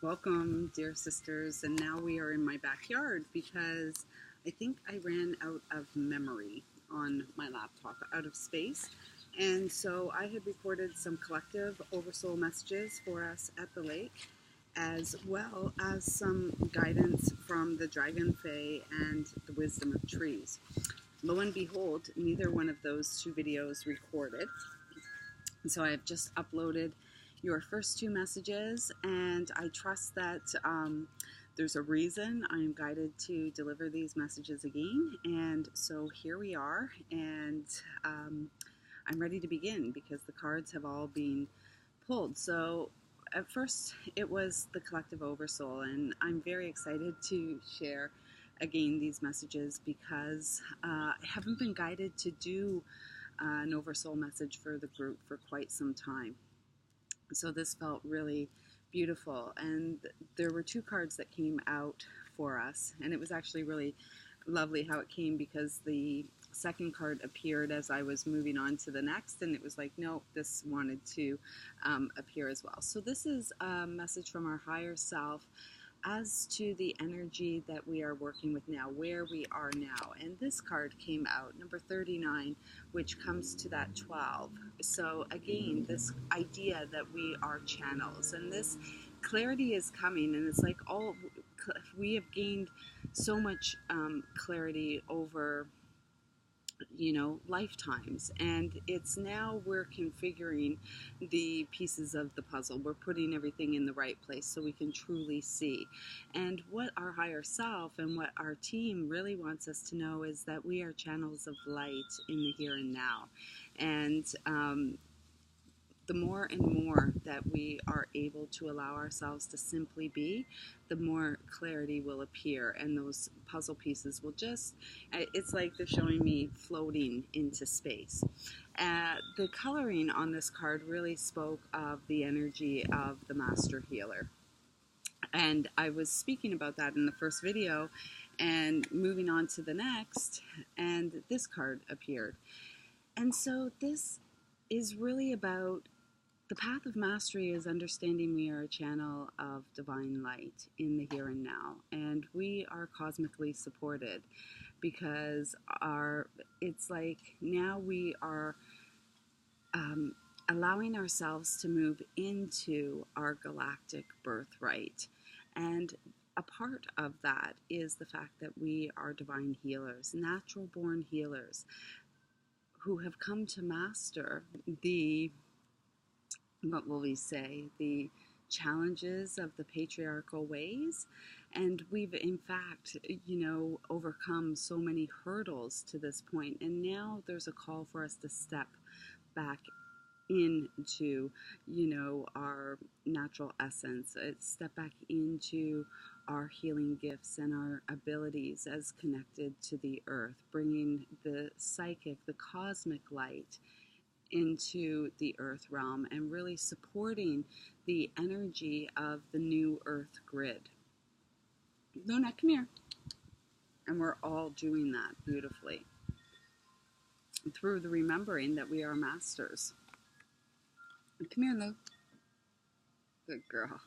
Welcome, dear sisters, and now we are in my backyard because I think I ran out of memory on my laptop, out of space. And so I had recorded some collective OverSOUL messages for us at the lake, as well as some guidance from the Dragon Fae and the Wisdom of Trees. Lo and behold, neither one of those two videos recorded. And so I have just uploaded your first two messages, and I trust that there's a reason I'm guided to deliver these messages again. And so here we are, and I'm ready to begin because the cards have all been pulled. So at first it was the collective OverSOUL, and I'm very excited to share again these messages because I haven't been guided to do an OverSOUL message for the group for quite some time. So this felt really beautiful, and there were two cards that came out for us, and it was actually really lovely how it came because the second card appeared as I was moving on to the next, and it was like, no, this wanted to appear as well. So this is a message from our higher self as to the energy that we are working with now, where we are now. And this card came out, number 39, which comes to that 12. So again, this idea that we are channels, and this clarity is coming, and it's like we have gained so much clarity over lifetimes, and it's now we're configuring the pieces of the puzzle. We're putting everything in the right place so we can truly see. And what our higher self and what our team really wants us to know is that we are channels of light in the here and now. And the more and more that we are able to allow ourselves to simply be, the more clarity will appear, and those puzzle pieces will it's like they're showing me floating into space. The coloring on this card really spoke of the energy of the master healer. And I was speaking about that in the first video and moving on to the next, and this card appeared. And so this is really about the path of mastery is understanding we are a channel of divine light in the here and now, and we are cosmically supported because it's like now we are allowing ourselves to move into our galactic birthright. And a part of that is the fact that we are divine healers, natural born healers who have come to master the challenges of the patriarchal ways. And we've, in fact, overcome so many hurdles to this point. And now there's a call for us to step back into, our natural essence, step back into our healing gifts and our abilities as connected to the earth, bringing the psychic, the cosmic light into the earth realm and really supporting the energy of the new earth grid. Luna, come here. And we're all doing that beautifully through the remembering that we are masters. Come here, Lou. Good girl.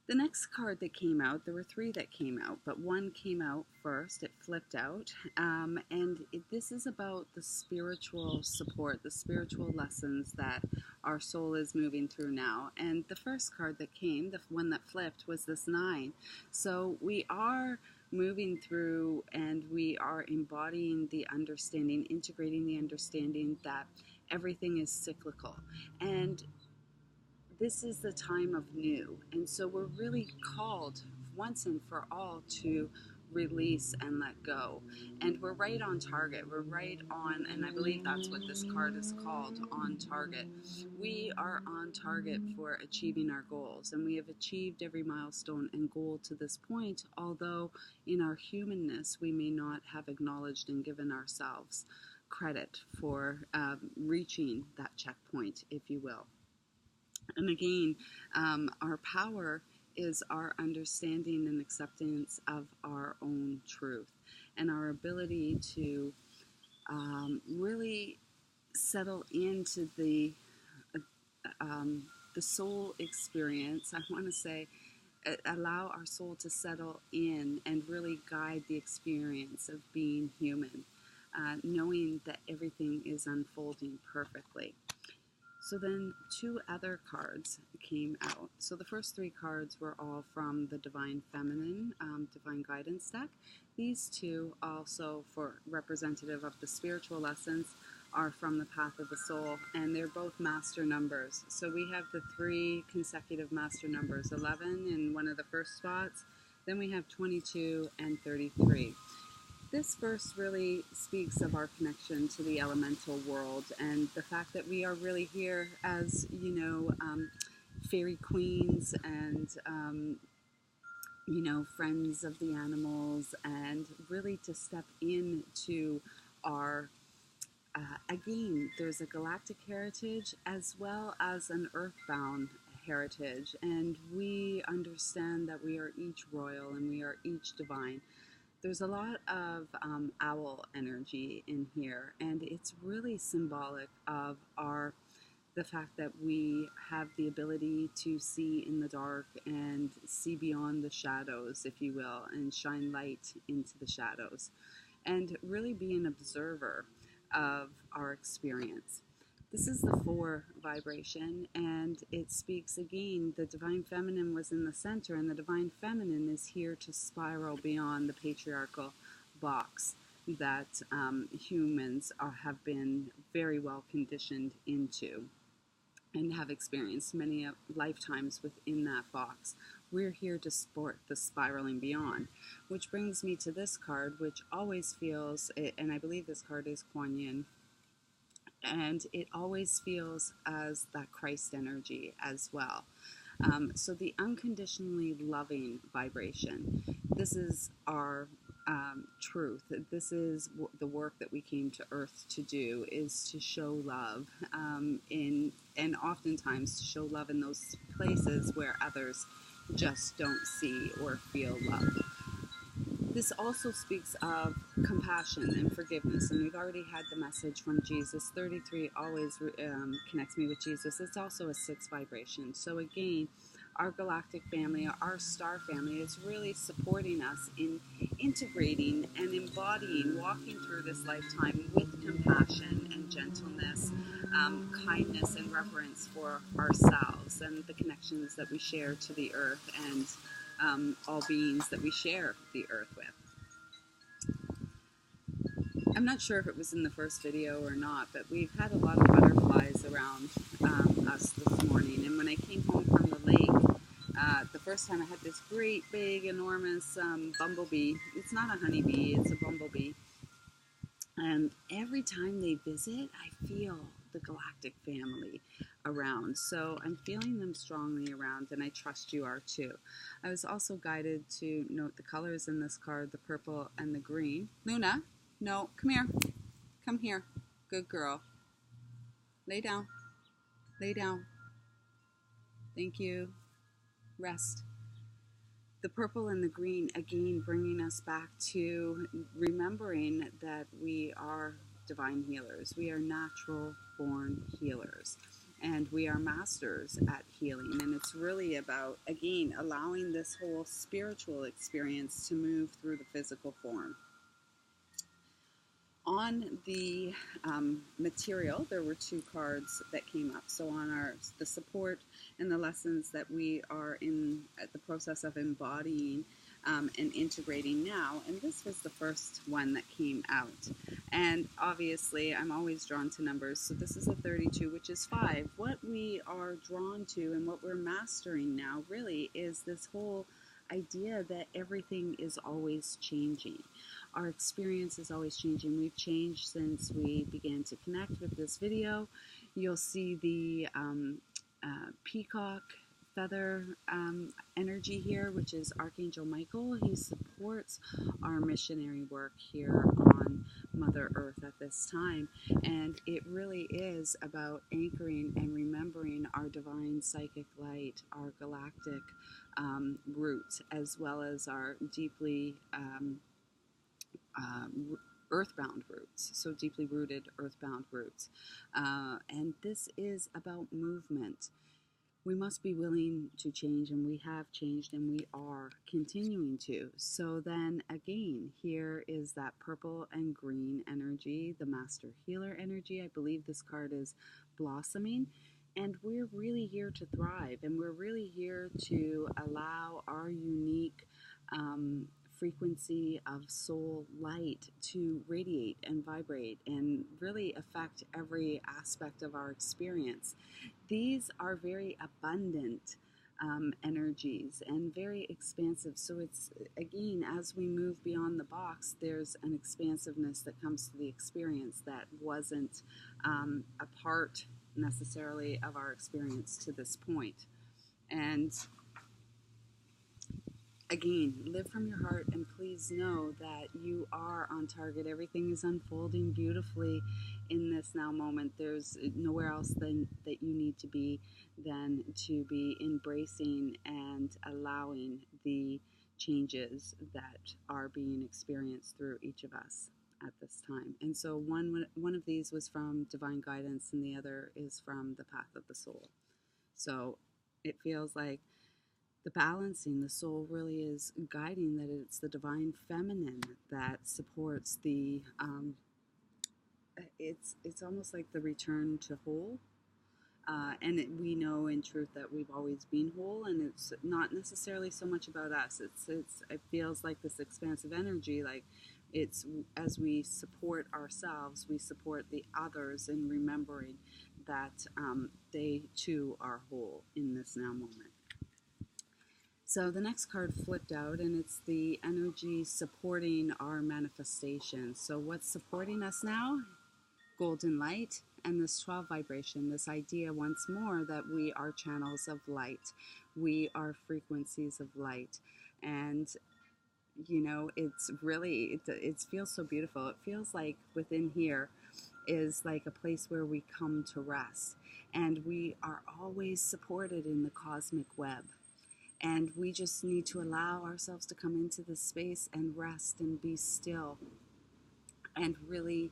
The next card that came out, there were three that came out, but one came out first. It flipped out, this is about the spiritual support, the spiritual lessons that our soul is moving through now. And the first card that came, the one that flipped, was this 9. So we are moving through, and we are embodying the understanding, integrating the understanding that everything is cyclical. And this is the time of new, and so we're really called once and for all to release and let go. And we're right on target. We're right on, and I believe that's what this card is called, on target. We are on target for achieving our goals, and we have achieved every milestone and goal to this point, although in our humanness we may not have acknowledged and given ourselves credit for reaching that checkpoint, if you will. And again, our power is our understanding and acceptance of our own truth, and our ability to really settle into the the soul experience, I want to say, allow our soul to settle in and really guide the experience of being human, knowing that everything is unfolding perfectly. So then two other cards came out. So the first three cards were all from the Divine Feminine, Divine Guidance deck. These two, also for representative of the spiritual lessons, are from the Path of the Soul, and they're both master numbers. So we have the three consecutive master numbers, 11 in one of the first spots, then we have 22 and 33. This verse really speaks of our connection to the elemental world and the fact that we are really here as, fairy queens and, friends of the animals, and really to step into our, again, there's a galactic heritage as well as an earthbound heritage, and we understand that we are each royal and we are each divine. There's a lot of owl energy in here, and it's really symbolic of the fact that we have the ability to see in the dark and see beyond the shadows, if you will, and shine light into the shadows, and really be an observer of our experience. This is the 4 vibration, and it speaks again, the Divine Feminine was in the center, and the Divine Feminine is here to spiral beyond the patriarchal box that humans have been very well conditioned into and have experienced many lifetimes within that box. We're here to support the spiraling beyond, which brings me to this card, which always feels, and I believe this card is Kuan Yin, and it always feels as that Christ energy as well. So the unconditionally loving vibration, this is our truth. This is the work that we came to earth to do, is to show love, and oftentimes to show love in those places where others just don't see or feel love. This also speaks of compassion and forgiveness, and we've already had the message from Jesus. 33 always connects me with Jesus. It's also a 6 vibration. So again, our galactic family, our star family, is really supporting us in integrating and embodying, walking through this lifetime with compassion and gentleness, kindness and reverence for ourselves and the connections that we share to the earth and all beings that we share the earth with. I'm not sure if it was in the first video or not, but we've had a lot of butterflies around us this morning. And when I came home from the lake, the first time I had this great, big, enormous bumblebee. It's not a honeybee, it's a bumblebee. And every time they visit, I feel the galactic family around. So I'm feeling them strongly around, and I trust you are too. I was also guided to note the colors in this card, the purple and the green. Luna, no, come here. Come here. Good girl. Lay down. Lay down. Thank you. Rest. The purple and the green, again, bringing us back to remembering that we are divine healers. We are natural born healers, and we are masters at healing. And it's really about, again, allowing this whole spiritual experience to move through the physical form. On the material, there were 2 cards that came up. So on the support and the lessons that we are in the process of embodying and integrating now, and this was the first one that came out. And obviously, I'm always drawn to numbers, so this is a 32, which is 5. What we are drawn to and what we're mastering now really is this whole idea that everything is always changing. Our experience is always changing. We've changed since we began to connect with this video. You'll see the peacock feather energy here, which is Archangel Michael. He supports our missionary work here on Mother Earth at this time. And it really is about anchoring and remembering our divine psychic light, our galactic roots, as well as our deeply earthbound roots, so deeply rooted earthbound roots. And this is about movement. we must be willing to change, and we have changed, and we are continuing to. So then again, here is that purple and green energy, the master healer energy. I believe this card is blossoming, and we're really here to thrive, and we're really here to allow our unique frequency of soul light to radiate and vibrate and really affect every aspect of our experience. These are very abundant energies and very expansive. So it's, again, as we move beyond the box, there's an expansiveness that comes to the experience that wasn't a part necessarily of our experience to this point. And again, live from your heart, and please know that you are on target. Everything is unfolding beautifully in this now moment. There's nowhere else than that you need to be than to be embracing and allowing the changes that are being experienced through each of us at this time. And so one of these was from divine guidance, and the other is from the path of the soul. So it feels like the balancing, the soul really is guiding that it's the divine feminine that supports the it's almost like the return to whole, we know in truth that we've always been whole, and it's not necessarily so much about us. It feels like this expansive energy, like it's as we support ourselves, we support the others in remembering that they too are whole in this now moment. So the next card flipped out, and it's the energy supporting our manifestation. So what's supporting us now? Golden light and this 12 vibration, this idea once more that we are channels of light. We are frequencies of light. And, you know, it's really, it feels so beautiful. It feels like within here is like a place where we come to rest. And we are always supported in the cosmic web. And we just need to allow ourselves to come into this space and rest and be still and really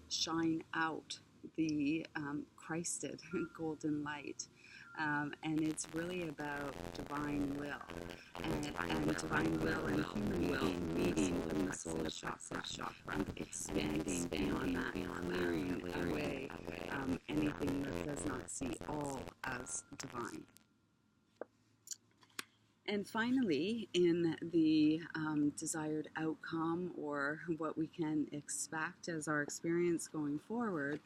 shine out the Christed golden light. And it's really about divine will and divine will and human meeting from the soul chakra and expanding beyond that, clearing away anything that does not see all as divine. And finally, in the desired outcome, or what we can expect as our experience going forward,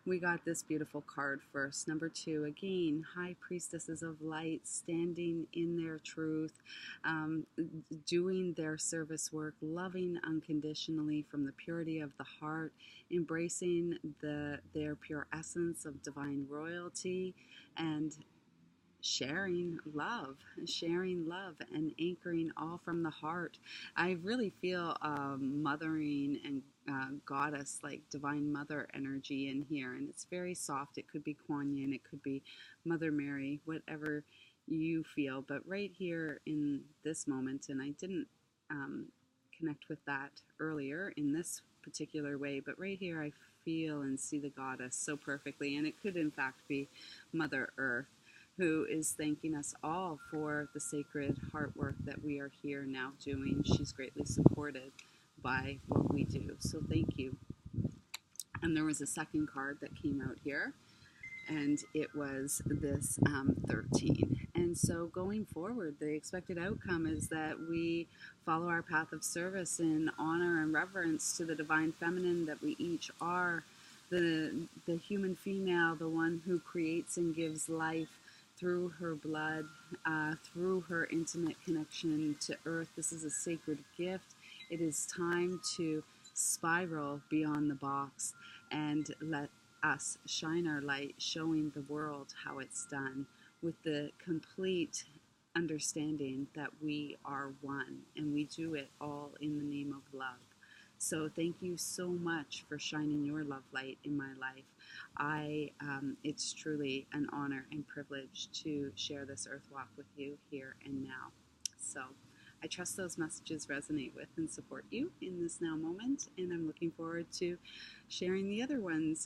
we got this beautiful card first. Number 2, again, high priestesses of light, standing in their truth, doing their service work, loving unconditionally from the purity of the heart, embracing their pure essence of divine royalty, and sharing love and anchoring all from the heart. I really feel mothering and goddess, like divine mother energy in here, and it's very soft. It could be Kuan Yin, it could be Mother Mary, whatever you feel, but right here in this moment, and I didn't connect with that earlier in this particular way, but right here I feel and see the goddess so perfectly, and it could in fact be Mother Earth, who is thanking us all for the sacred heart work that we are here now doing. She's greatly supported by what we do. So thank you. And there was a second card that came out here, and it was this 13. And so going forward, the expected outcome is that we follow our path of service in honor and reverence to the divine feminine that we each are, the human female, the one who creates and gives life through her blood, through her intimate connection to earth. This is a sacred gift. It is time to spiral beyond the box and let us shine our light, showing the world how it's done, with the complete understanding that we are one, and we do it all in the name of love. So thank you so much for shining your love light in my life. It's truly an honor and privilege to share this earth walk with you here and now. So I trust those messages resonate with and support you in this now moment, and I'm looking forward to sharing the other ones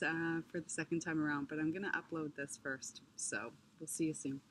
for the second time around, but I'm going to upload this first. So We'll see you soon.